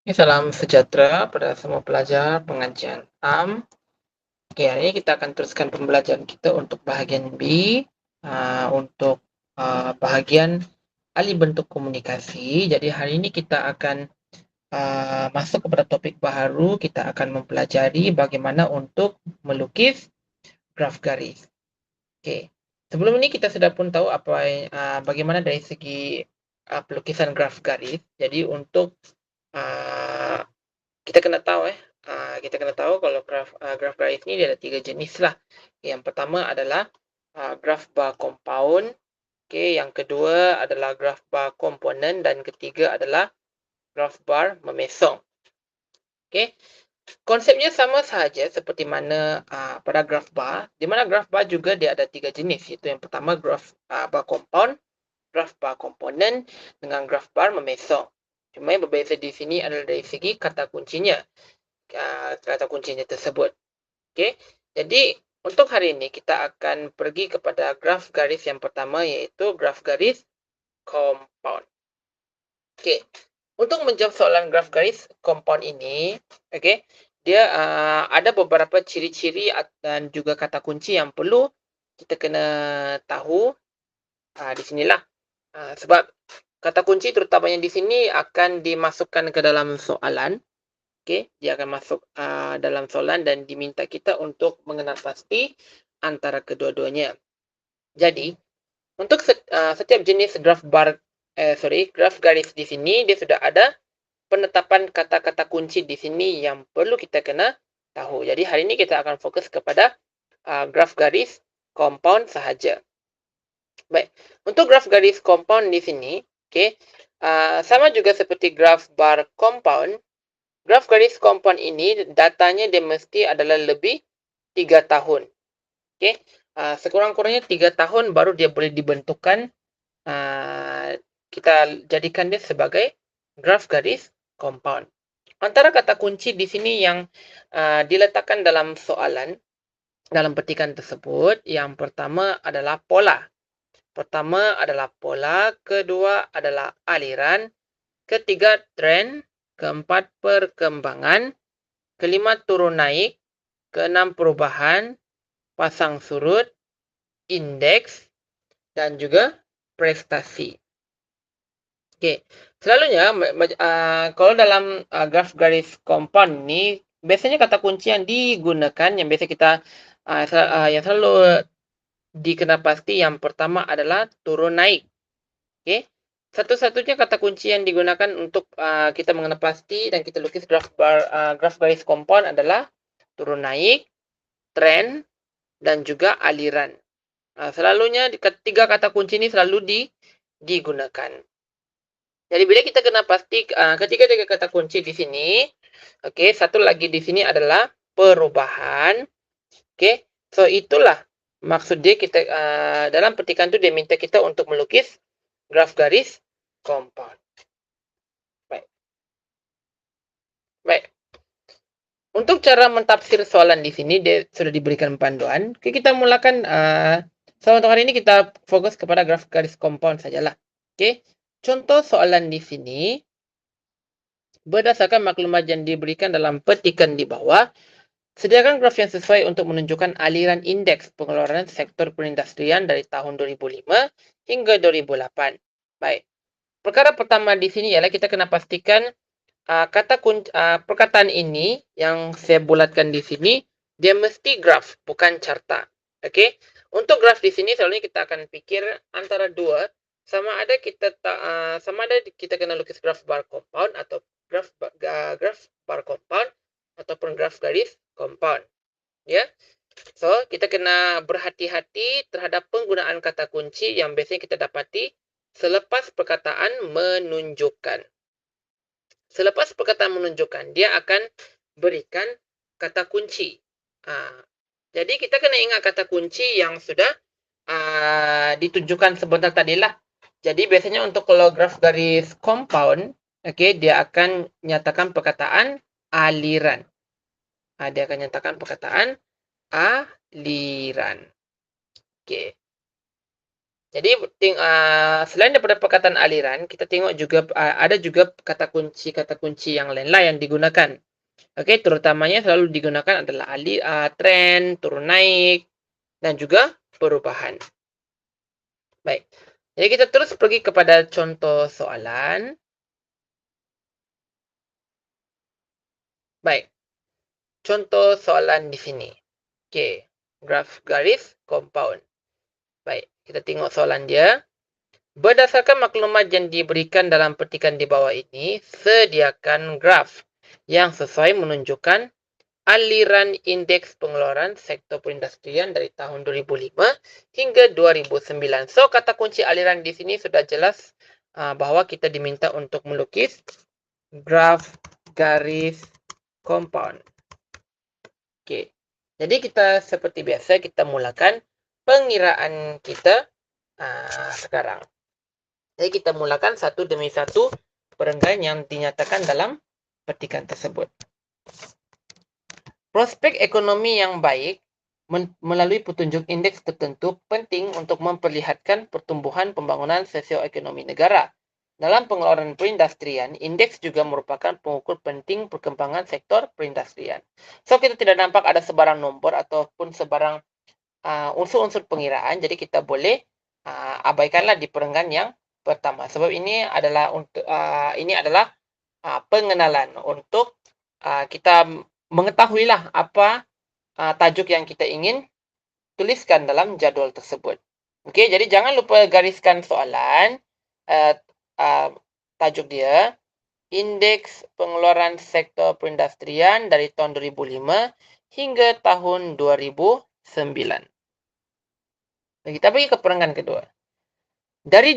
Salam sejahtera pada semua pelajar pengajian AM. Oke, hari ini kita akan teruskan pembelajaran kita untuk bahagian B, untuk bahagian alih bentuk komunikasi. Jadi hari ini kita akan masuk kepada topik baru. Kita akan mempelajari bagaimana untuk melukis graf garis. Oke, sebelum ini kita sudah pun tahu bagaimana dari segi pelukisan graf garis. Jadi untuk uh, kita kena tahu kita kena tahu kalau graf garis ini ada 3 jenis lah. Yang pertama adalah graf bar compound. Okey, yang kedua adalah graf bar komponen dan ketiga adalah graf bar memesong. Okey. Konsepnya sama sahaja seperti mana pada graf bar, di mana graf bar juga dia ada 3 jenis, iaitu yang pertama graf bar compound, graf bar komponen dengan graf bar memesong. Cuma yang berbeza di sini adalah dari segi kata kuncinya. Kata kuncinya tersebut. Okey. Jadi untuk hari ini kita akan pergi kepada graf garis yang pertama, iaitu graf garis compound. Okey. Untuk menjawab soalan graf garis compound ini, okey, dia ada beberapa ciri-ciri dan juga kata kunci yang perlu kita kena tahu di sinilah. Sebab kata kunci terutamanya di sini akan dimasukkan ke dalam soalan. Okey, dia akan masuk dalam soalan dan diminta kita untuk mengenal pasti antara kedua-duanya. Jadi, untuk setiap jenis graf garis di sini, dia sudah ada penetapan kata-kata kunci di sini yang perlu kita kena tahu. Jadi, hari ini kita akan fokus kepada graf garis compound sahaja. Baik, untuk graf garis compound di sini, okey, sama juga seperti graf bar compound. Graf garis compound ini datanya dia mesti adalah lebih 3 tahun. Okey. Sekurang-kurangnya 3 tahun baru dia boleh dibentukkan. Kita jadikan dia sebagai graf garis compound. Antara kata kunci di sini yang diletakkan dalam soalan, dalam petikan tersebut, yang pertama adalah pola. Pertama adalah pola, kedua adalah aliran, ketiga trend, keempat perkembangan, kelima turun naik, keenam perubahan, pasang surut, indeks, dan juga prestasi. Okey, selalunya kalau dalam graf garis compound ni, biasanya kata kunci yang digunakan, yang biasa kita yang selalu dikenal pasti, yang pertama adalah turun naik. Okey, satu-satunya kata kunci yang digunakan untuk kita mengenal pasti dan kita lukis graf garis compound adalah turun naik, trend, dan juga aliran. Selalunya tiga kata kunci ini selalu digunakan. Jadi bila kita kena pasti ketika tiga kata kunci di sini, okey, satu lagi di sini adalah perubahan. Okey, so itulah maksud dia. Kita dalam petikan tu dia minta kita untuk melukis graf garis compound. Baik. Untuk cara mentafsir soalan di sini dia sudah diberikan panduan. Okey, kita mulakan untuk hari ini kita fokus kepada graf garis compound sajalah. Okey. Contoh soalan di sini, berdasarkan maklumat yang diberikan dalam petikan di bawah, sediakan graf yang sesuai untuk menunjukkan aliran indeks pengeluaran sektor perindustrian dari tahun 2005 hingga 2008. Baik. Perkara pertama di sini ialah kita kena pastikan perkataan ini yang saya bulatkan di sini, dia mesti graf, bukan carta. Okey. Untuk graf di sini selalunya kita akan fikir antara dua, sama ada kita kena lukis graf bar compound atau graf bar compound ataupun graf garis compound. Ya. So, kita kena berhati-hati terhadap penggunaan kata kunci yang biasanya kita dapati selepas perkataan menunjukkan. Selepas perkataan menunjukkan, dia akan berikan kata kunci. Jadi kita kena ingat kata kunci yang sudah ditunjukkan sebentar tadilah. Jadi biasanya untuk kalau graf garis compound, okey, dia akan nyatakan perkataan aliran. Dia akan nyatakan perkataan aliran. Okey. Jadi selain daripada perkataan aliran, kita tengok juga ada juga kata kunci yang lain-lain yang digunakan. Oke, terutamanya selalu digunakan adalah tren, turun naik, dan juga perubahan. Baik. Jadi kita terus pergi kepada contoh soalan. Baik. Contoh soalan di sini. Oke, graf garis compound. Baik, kita tengok soalan dia. Berdasarkan maklumat yang diberikan dalam petikan di bawah ini, sediakan graf yang sesuai menunjukkan aliran indeks pengeluaran sektor perindustrian dari tahun 2005 hingga 2009. So, kata kunci aliran di sini sudah jelas bahwa kita diminta untuk melukis graf garis compound. Oke, jadi kita seperti biasa kita mulakan pengiraan kita sekarang. Jadi kita mulakan satu demi satu perenggan yang dinyatakan dalam petikan tersebut. Prospek ekonomi yang baik melalui petunjuk indeks tertentu penting untuk memperlihatkan pertumbuhan pembangunan sosioekonomi negara. Dalam pengeluaran perindustrian, indeks juga merupakan pengukur penting perkembangan sektor perindustrian. So, kita tidak nampak ada sebarang nombor ataupun sebarang unsur-unsur pengiraan, jadi kita boleh abaikanlah di perenggan yang pertama. Sebab ini adalah pengenalan untuk kita mengetahuilah apa tajuk yang kita ingin tuliskan dalam jadual tersebut. Okey, jadi jangan lupa gariskan soalan. Tajuk dia, indeks pengeluaran sektor perindustrian dari tahun 2005 hingga tahun 2009. Kita pergi ke perenggan kedua. Dari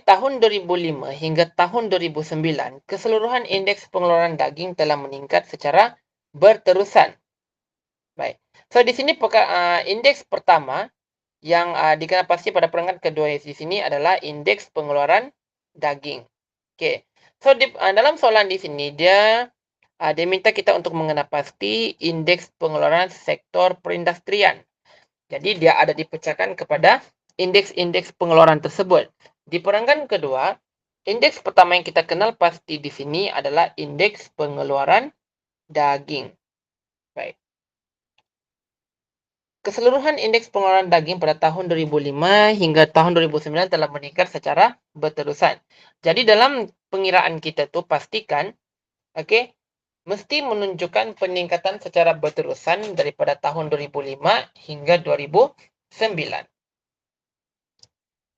tahun 2005 hingga tahun 2009, keseluruhan indeks pengeluaran daging telah meningkat secara berterusan. Baik. So, di sini indeks pertama yang dikenal pasti pada perenggan kedua di sini adalah indeks pengeluaran daging. Okey. So, dalam soalan di sini dia minta kita untuk mengenal pasti indeks pengeluaran sektor perindustrian. Jadi dia ada dipecahkan kepada indeks-indeks pengeluaran tersebut. Di perenggan kedua, indeks pertama yang kita kenal pasti di sini adalah indeks pengeluaran daging. Baik. Keseluruhan indeks pengeluaran daging pada tahun 2005 hingga tahun 2009 telah meningkat secara berterusan. Jadi dalam pengiraan kita tu pastikan, mesti menunjukkan peningkatan secara berterusan daripada tahun 2005 hingga 2009.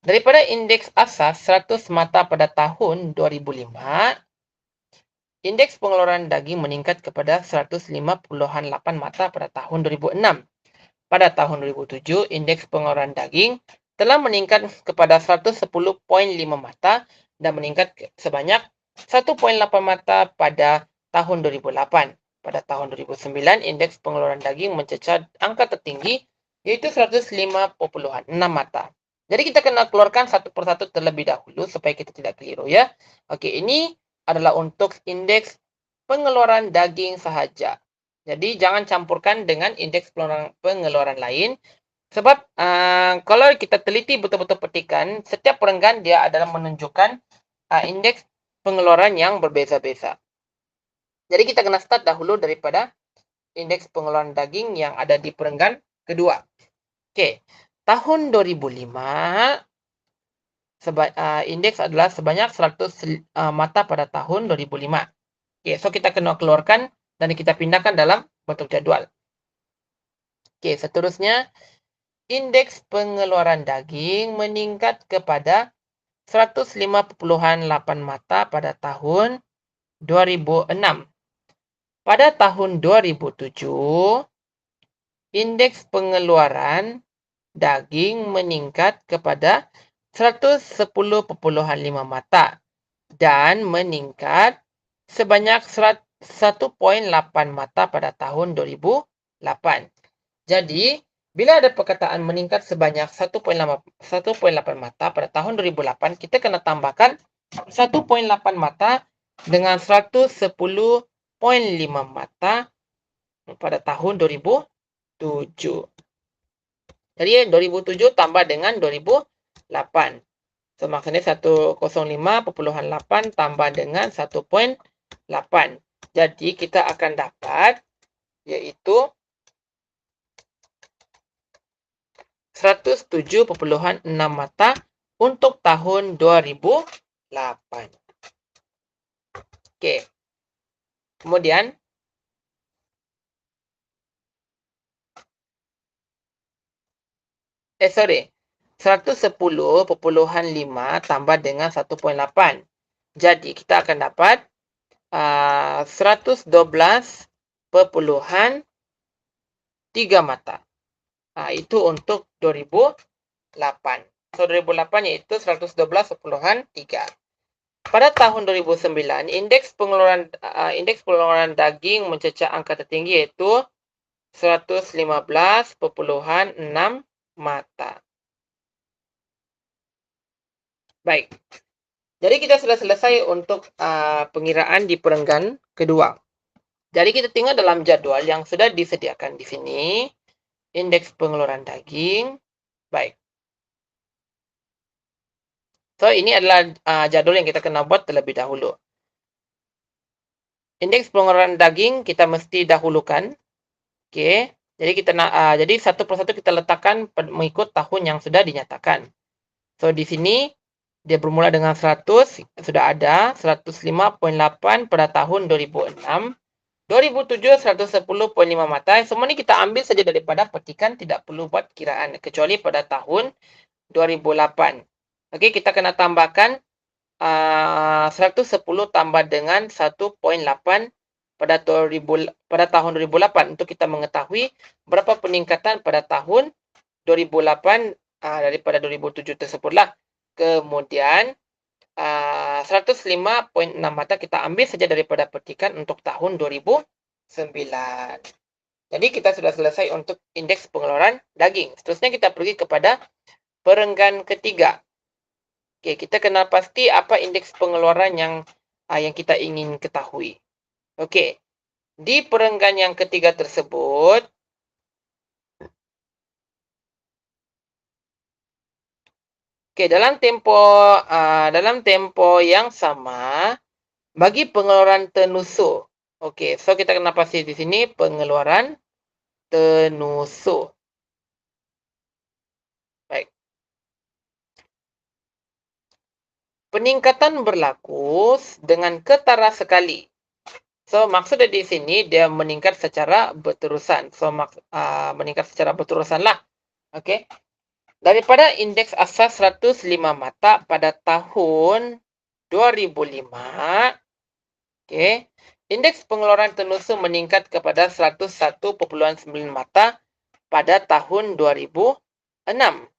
Daripada indeks asas 100 mata pada tahun 2005, indeks pengeluaran daging meningkat kepada 105.8 mata pada tahun 2006. Pada tahun 2007, indeks pengeluaran daging telah meningkat kepada 110.5 mata dan meningkat sebanyak 1.8 mata pada tahun 2008. Pada tahun 2009, indeks pengeluaran daging mencecah angka tertinggi iaitu 105.6 mata. Jadi kita kena keluarkan satu persatu terlebih dahulu supaya kita tidak keliru ya. Okey, ini adalah untuk indeks pengeluaran daging sahaja. Jadi jangan campurkan dengan indeks pengeluaran lain. Sebab kalau kita teliti betul-betul petikan, setiap perenggan dia adalah menunjukkan indeks pengeluaran yang berbeza-beza. Jadi kita kena start dahulu daripada indeks pengeluaran daging yang ada di perenggan kedua. Okey. Tahun 2005, indeks adalah sebanyak 100 mata pada tahun 2005. Okay, so kita kena keluarkan dan kita pindahkan dalam bentuk jadual. Okay, seterusnya, indeks pengeluaran daging meningkat kepada 105.8 mata pada tahun 2006. Pada tahun 2007, indeks pengeluaran daging meningkat kepada 110.5 mata dan meningkat sebanyak 1.8 mata pada tahun 2008. Jadi, bila ada perkataan meningkat sebanyak 1.8 mata pada tahun 2008, kita kena tambahkan 1.8 mata dengan 110.5 mata pada tahun 2007. Jadi 2007 tambah dengan 2008. So, maksudnya 105,8 tambah dengan 1,8. Jadi, kita akan dapat yaitu 107,6 mata untuk tahun 2008. Oke. Kemudian, sorry. 110,5 tambah dengan 1,8. Jadi, kita akan dapat 112,3 mata. Itu untuk 2008. So, 2008 yaitu 112,3. Pada tahun 2009, indeks pengeluaran daging mencecah angka tertinggi yaitu 115,6 mata. Baik. Jadi kita sudah selesai untuk pengiraan di perenggan kedua. Jadi kita tengok dalam jadual yang sudah disediakan di sini. Indeks pengeluaran daging. Baik. So, ini adalah jadwal yang kita kena buat terlebih dahulu. Indeks pengeluaran daging kita mesti dahulukan. Oke. Jadi kita jadi satu persatu kita letakkan mengikut tahun yang sudah dinyatakan. So, di sini dia bermula dengan 100, sudah ada 105,8 pada tahun 2006. 2007, 110,5 mata. Semua ini kita ambil saja daripada petikan, tidak perlu buat kiraan. Kecuali pada tahun 2008. Okey, kita kena tambahkan 110 tambah dengan 1,8 pada tahun 2008 untuk kita mengetahui berapa peningkatan pada tahun 2008 daripada 2007 tersebutlah. Kemudian 105,6 mata kita ambil saja daripada petikan untuk tahun 2009. Jadi kita sudah selesai untuk indeks pengeluaran daging. Seterusnya kita pergi kepada perenggan ketiga. Okey, kita kena pasti apa indeks pengeluaran yang kita ingin ketahui. Okey. Di perenggan yang ketiga tersebut, dalam tempoh yang sama bagi pengeluaran tenusuk. Okey, so kita kena pasti di sini pengeluaran tenusuk. Baik. Peningkatan berlaku dengan ketara sekali. So, maksudnya di sini dia meningkat secara berterusan. So, meningkat secara berterusan lah. Okey. Daripada indeks asas 105 mata pada tahun 2005, okey, indeks pengeluaran tenusuk meningkat kepada 101,9 mata pada tahun 2006.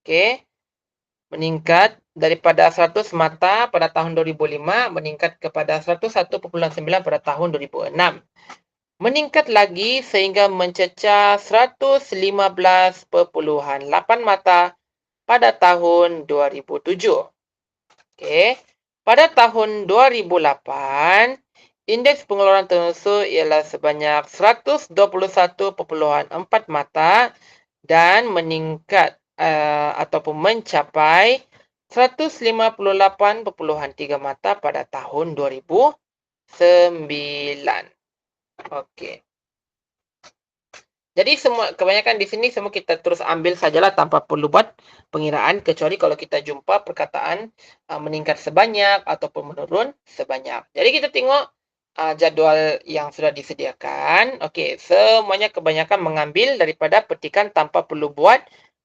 Okey. Meningkat daripada 100 mata pada tahun 2005 meningkat kepada 101,9 pada tahun 2006. Meningkat lagi sehingga mencecah 115,8 mata pada tahun 2007. Okey. Pada tahun 2008, indeks pengeluaran tenusuk ialah sebanyak 121,4 mata dan meningkat ataupun mencapai 158,3 mata pada tahun 2009. Okey. Jadi kebanyakan di sini semua kita terus ambil sajalah tanpa perlu buat pengiraan, kecuali kalau kita jumpa perkataan meningkat sebanyak ataupun menurun sebanyak. Jadi kita tengok jadual yang sudah disediakan. Okey, semuanya kebanyakan mengambil daripada petikan tanpa perlu buat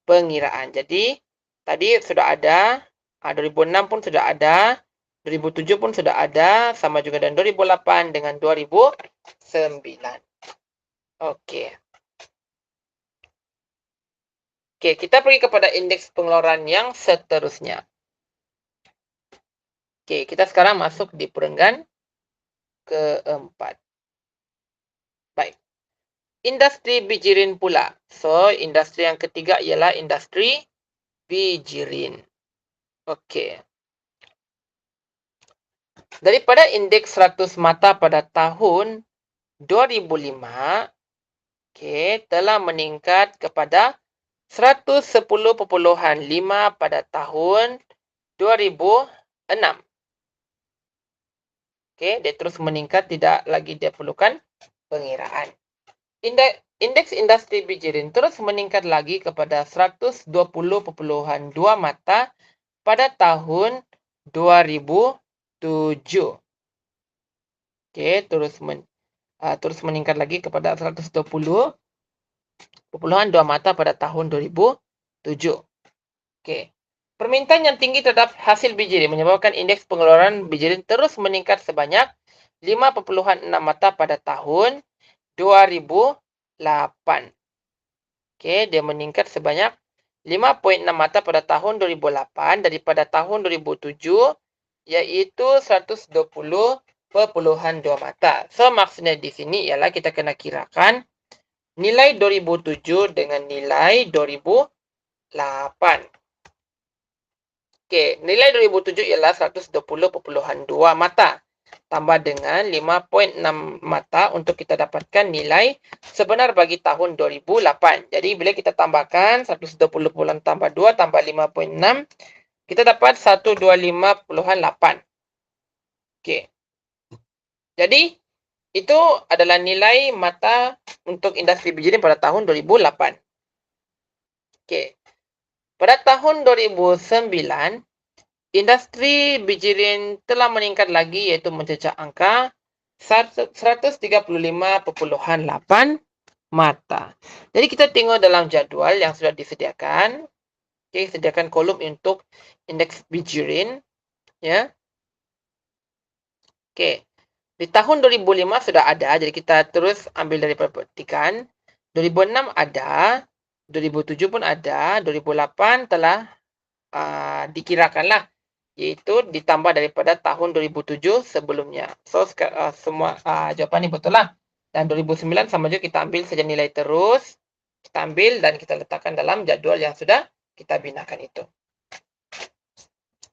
pengiraan. Jadi tadi sudah ada, 2006 pun sudah ada, 2007 pun sudah ada, sama juga dengan 2008 dengan 2009. Okey. Okey, kita pergi kepada indeks pengeluaran yang seterusnya. Okey, kita sekarang masuk di perenggan keempat. Baik. Industri bijirin pula. So, industri yang ketiga ialah industri bijirin. Okey. Daripada indeks 100 mata pada tahun 2005, telah meningkat kepada 110.5 pada tahun 2006. Dia terus meningkat, tidak lagi dia perlukan pengiraan. Indeks industri bijirin terus meningkat lagi kepada 120.2 mata pada tahun 2007. Terus meningkat lagi kepada 120.2 mata pada tahun 2007. Permintaan yang tinggi terhadap hasil bijirin menyebabkan indeks pengeluaran bijirin terus meningkat sebanyak 5.6 mata pada tahun 2008. Dia meningkat sebanyak 5.6 mata pada tahun 2008 daripada tahun 2007, iaitu 120.2 mata. So, maksudnya di sini ialah kita kena kirakan nilai 2007 dengan nilai 2008. Nilai 2007 ialah 120.2 mata. Tambah dengan 5.6 mata untuk kita dapatkan nilai sebenar bagi tahun 2008. Jadi, bila kita tambahkan 120 tambah 2 tambah 5.6, kita dapat 125.8. Jadi, itu adalah nilai mata untuk industri bijirin pada tahun 2008. Pada tahun 2009, industri bijirin telah meningkat lagi, iaitu mencecah angka 135.8 mata. Jadi kita tengok dalam jadual yang sudah disediakan. Sediakan kolom untuk indeks bijirin. Di tahun 2005 sudah ada, jadi kita terus ambil daripada petikan. 2006 ada, 2007 pun ada, 2008 telah dikirakanlah, iaitu ditambah daripada tahun 2007 sebelumnya. So, semua jawapan ni betul lah. Dan 2009 sama juga kita ambil saja nilai terus. Kita ambil dan kita letakkan dalam jadual yang sudah kita binakan itu.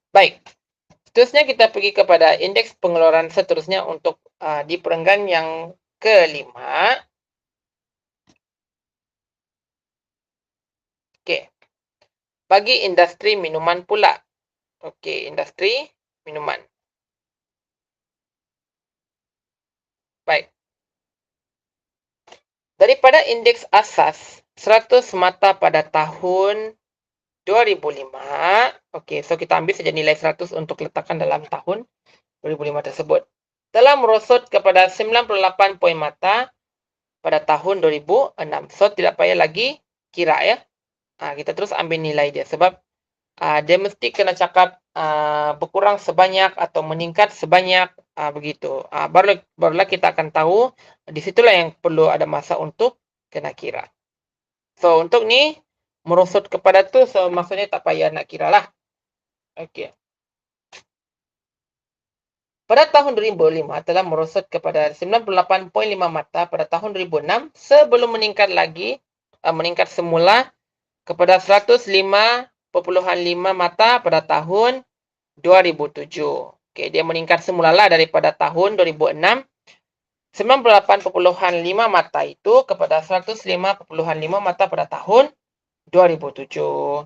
Baik. Seterusnya kita pergi kepada indeks pengeluaran seterusnya untuk di perenggan yang kelima. Bagi industri minuman pula. Industri minuman. Baik. Daripada indeks asas 100 mata pada tahun 2005. So kita ambil saja nilai 100 untuk letakkan dalam tahun 2005 tersebut. Telah merosot kepada 98 poin mata pada tahun 2006. So tidak payah lagi kira ya. Kita terus ambil nilai dia sebab dia mesti kena cakap berkurang sebanyak atau meningkat sebanyak begitu. Barulah kita akan tahu, disitulah yang perlu ada masa untuk kena kira. So untuk ni merosot kepada tu, so maksudnya tak payah nak kira lah. Pada tahun 2005 telah merosot kepada 98.5 mata pada tahun 2006 sebelum meningkat semula kepada 105.5 mata pada tahun 2007. Dia meningkat semulalah daripada tahun 2006 98.5 mata itu kepada 105.5 mata pada tahun 2007.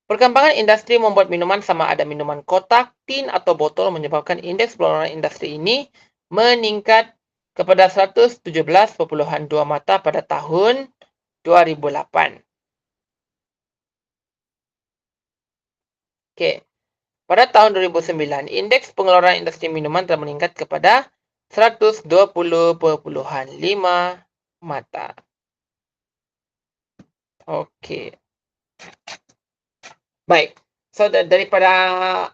Perkembangan industri membuat minuman sama ada minuman kotak, tin atau botol menyebabkan indeks pengeluaran industri ini meningkat kepada 117.2 mata pada tahun 2008. Pada tahun 2009, indeks pengeluaran industri minuman telah meningkat kepada 120.5 mata. Baik. So, daripada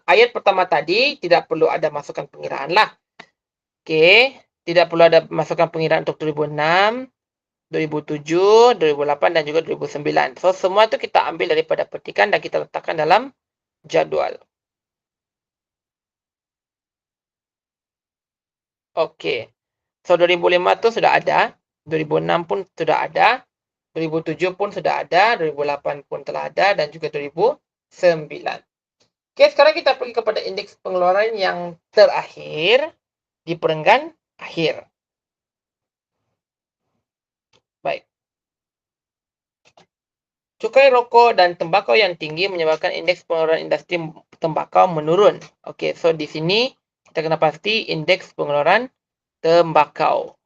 ayat pertama tadi, tidak perlu ada masukan pengiraan lah. Tidak perlu ada masukan pengiraan untuk 2006, 2007, 2008 dan juga 2009. So, semua itu kita ambil daripada petikan dan kita letakkan dalam jadual. So, 2005 itu sudah ada, 2006 pun sudah ada, 2007 pun sudah ada, 2008 pun telah ada, dan juga 2009. Sekarang kita pergi kepada indeks pengeluaran yang terakhir di perenggan akhir. Baik. Cukai rokok dan tembakau yang tinggi menyebabkan indeks pengeluaran industri tembakau menurun. Okey, so di sini kita kena pasti indeks pengeluaran tembakau.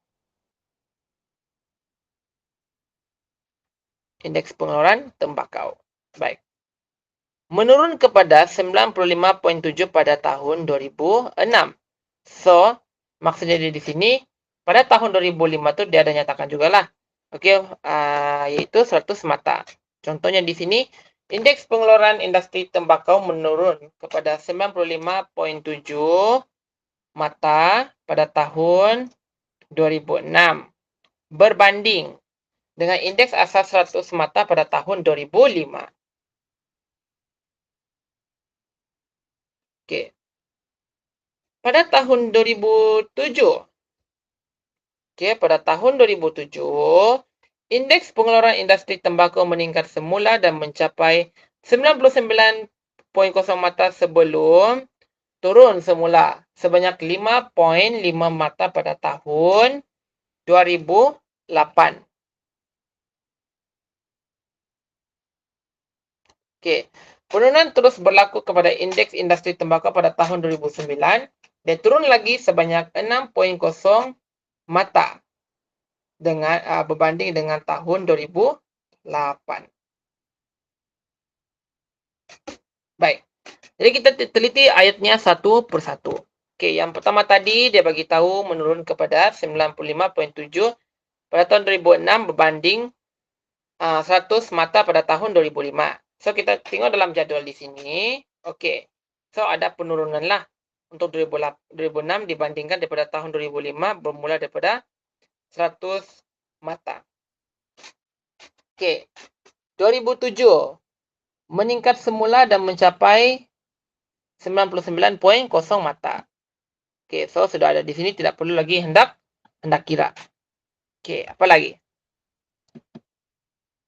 Indeks pengeluaran tembakau. Baik. Menurun kepada 95.7 pada tahun 2006. So, maksudnya di sini, pada tahun 2005 tu dia ada nyatakan jugalah. Okey, yaitu 100 mata. Contohnya di sini, indeks pengeluaran industri tembakau menurun kepada 95.7 mata pada tahun 2006 berbanding dengan indeks asas 100 mata pada tahun 2005. Okey. Pada tahun 2007, okey, pada tahun 2007, indeks pengeluaran industri tembakau meningkat semula dan mencapai 99.0 mata sebelum turun semula sebanyak 5.5 mata pada tahun 2008. Okey. Penurunan terus berlaku kepada indeks industri tembakau pada tahun 2009 dan turun lagi sebanyak 6.0 mata dengan berbanding dengan tahun 2008. Baik. Jadi kita teliti ayatnya satu persatu. Okey, yang pertama tadi dia bagi tahu menurun kepada 95.7 pada tahun 2006 berbanding 100 mata pada tahun 2005. So kita tengok dalam jadual di sini. Okey. So ada penurunan lah untuk 2006 dibandingkan daripada tahun 2005 bermula daripada 100 mata. Okey. 2007 meningkat semula dan mencapai 99.0 mata. Okey, so sudah ada di sini, tidak perlu lagi hendak kira. Okey, apa lagi?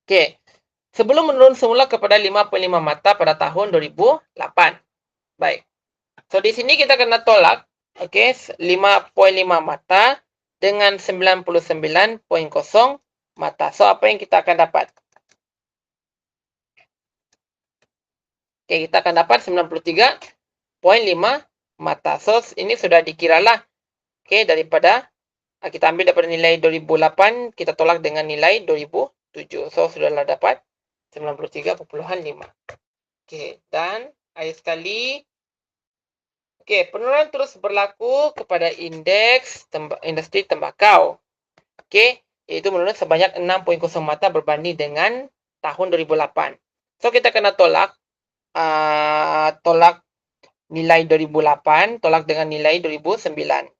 Okey. Sebelum menurun semula kepada 5.5 mata pada tahun 2008. Baik. So di sini kita kena tolak, okey, 5.5 mata dengan 99.0 mata. So apa yang kita akan dapat? Okey, kita akan dapat 93.5 mata. So ini sudah dikiralah. Okey, daripada kita ambil daripada nilai 2008, kita tolak dengan nilai 2007. So sudahlah dapat 93.5. Okey, dan akhir sekali, okey, penurunan terus berlaku kepada indeks industri tembakau. Okey, iaitu menurun sebanyak 6.0 mata berbanding dengan tahun 2008. So kita kena tolak nilai 2008 tolak dengan nilai 2009.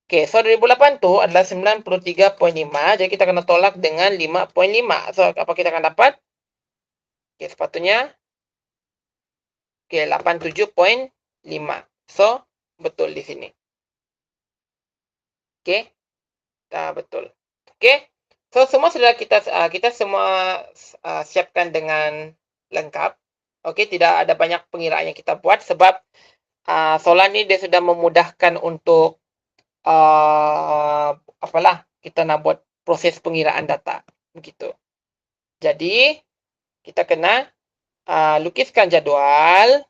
Okey, so 2008 tu adalah 93.5, jadi kita kena tolak dengan 5.5. So apa kita akan dapat? Okey, sepatutnya okey, 87.5. So betul di sini. Okey. Betul. Okey. So semua sudah kita semua siapkan dengan lengkap. Okey, tidak ada banyak pengiraan yang kita buat sebab soalan ni dia sudah memudahkan untuk apalah, kita nak buat proses pengiraan data begitu. Jadi kita kena lukiskan jadual.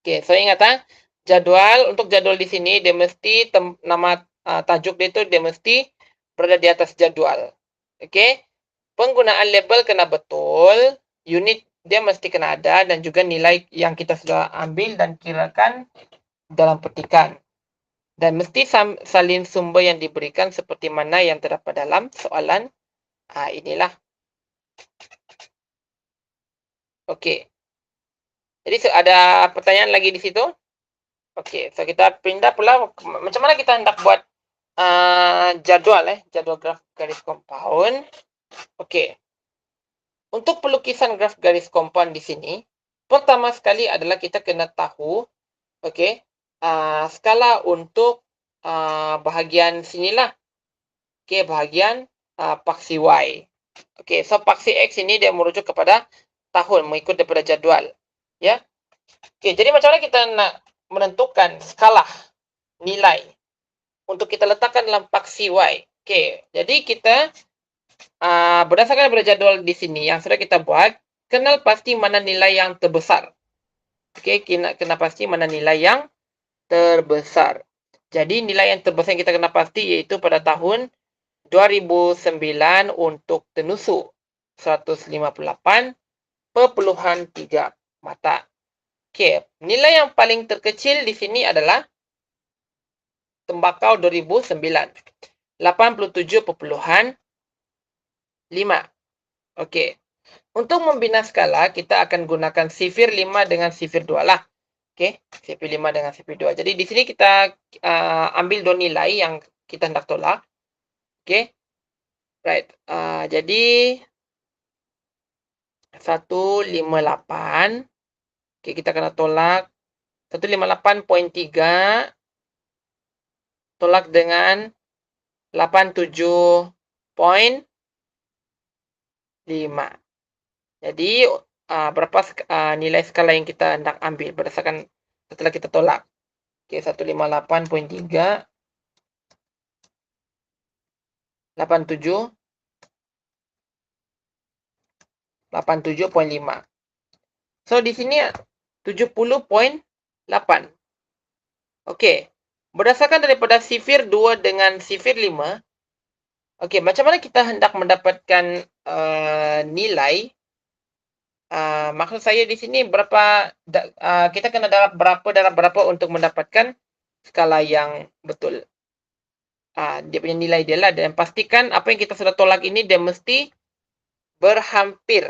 Okey, so ingat jadual, untuk jadual di sini dia mesti nama tajuk dia tu dia mesti berada di atas jadual. Okey. Penggunaan label kena betul, unit dia mesti kena ada dan juga nilai yang kita sudah ambil dan kirakan dalam petikan. Dan mesti salin sumber yang diberikan seperti mana yang terdapat dalam soalan inilah. Okey. Jadi ada pertanyaan lagi di situ? Okey, so kita pindah pula macam mana kita hendak buat jadual graf garis compound. Okey. Untuk pelukisan graf garis compound di sini, pertama sekali adalah kita kena tahu, okey, skala untuk bahagian sinilah. Okey, bahagian paksi Y. Okey, so paksi X ini dia merujuk kepada tahun mengikut daripada jadual. Ya. Okey, jadi macam mana kita nak menentukan skala nilai untuk kita letakkan dalam paksi Y? Oke, jadi kita berdasarkan pada jadwal di sini yang sudah kita buat, kenal pasti mana nilai yang terbesar. Oke, kena pasti mana nilai yang terbesar. Jadi nilai yang terbesar yang kita kena pasti yaitu pada tahun 2009 untuk tenusu 158,3 mata. Oke, nilai yang paling terkecil di sini adalah tembakau 2009, 87,5. Oke. Untuk membina skala, kita akan gunakan sifir 5 dengan sifir 2 lah. Oke, sifir 5 dengan sifir 2. Jadi di sini kita ambil dua nilai yang kita hendak tolak. Oke. Right. Jadi 158. Oke, kita kena tolak 158,3 tolak dengan 87,5. Jadi berapa nilai skala yang kita hendak ambil berdasarkan setelah kita tolak. Oke, 158,3 87,5. So di sini 70,8. Oke. Berdasarkan daripada sifir 2 dengan sifir 5. Oke, macam mana kita hendak mendapatkan nilai? Maksud saya di sini berapa kita kena darab berapa untuk mendapatkan skala yang betul. Dia punya nilai dia lah, dan pastikan apa yang kita sudah tolak ini dia mesti berhampir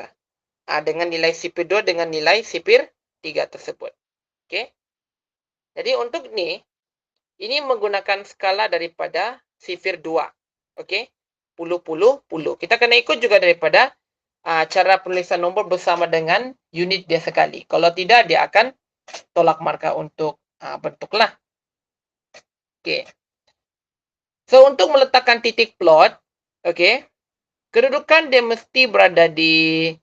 dengan nilai sifir 2 dengan nilai sifir 3 tersebut. Oke. Jadi untuk ini menggunakan skala daripada sifir 2. Oke. Puluh. Kita kena ikut juga daripada cara penulisan nombor bersama dengan unit dia sekali. Kalau tidak, dia akan tolak markah untuk bentuk lah. Oke. So, untuk meletakkan titik plot, oke, kedudukan dia mesti berada di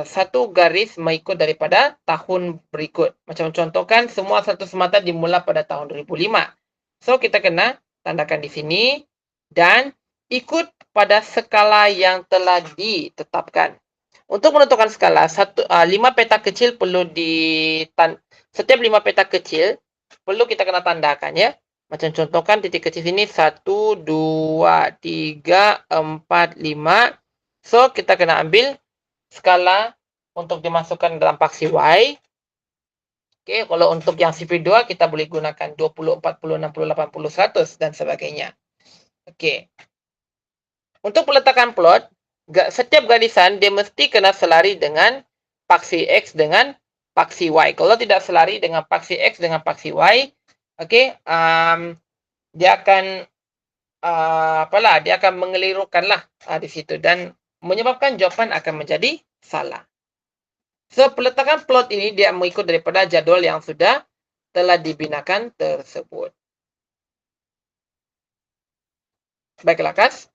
satu garis mengikut daripada tahun berikut. Macam contohkan, semua satu semata dimula pada tahun 2005. So, kita kena tandakan di sini dan ikut pada skala yang telah ditetapkan. Untuk menentukan skala, 5 peta kecil perlu setiap 5 peta kecil perlu kita kena tandakan ya. Macam contohkan titik kecil sini 1, 2, 3, 4, 5. So, kita kena ambil skala untuk dimasukkan dalam paksi Y. Oke, kalau untuk yang sifir 2 kita boleh gunakan 20, 40, 60, 80, 100 dan sebagainya. Oke. Untuk peletakan plot, setiap garisan dia mesti kena selari dengan paksi X dengan paksi Y. Kalau tidak selari dengan paksi X dengan paksi Y, oke, dia akan dia akan mengelirukanlah di situ dan menyebabkan jawapan akan menjadi salah. So, peletakan plot ini dia mengikut daripada jadual yang sudah telah dibinakan tersebut. Baiklah, Kas.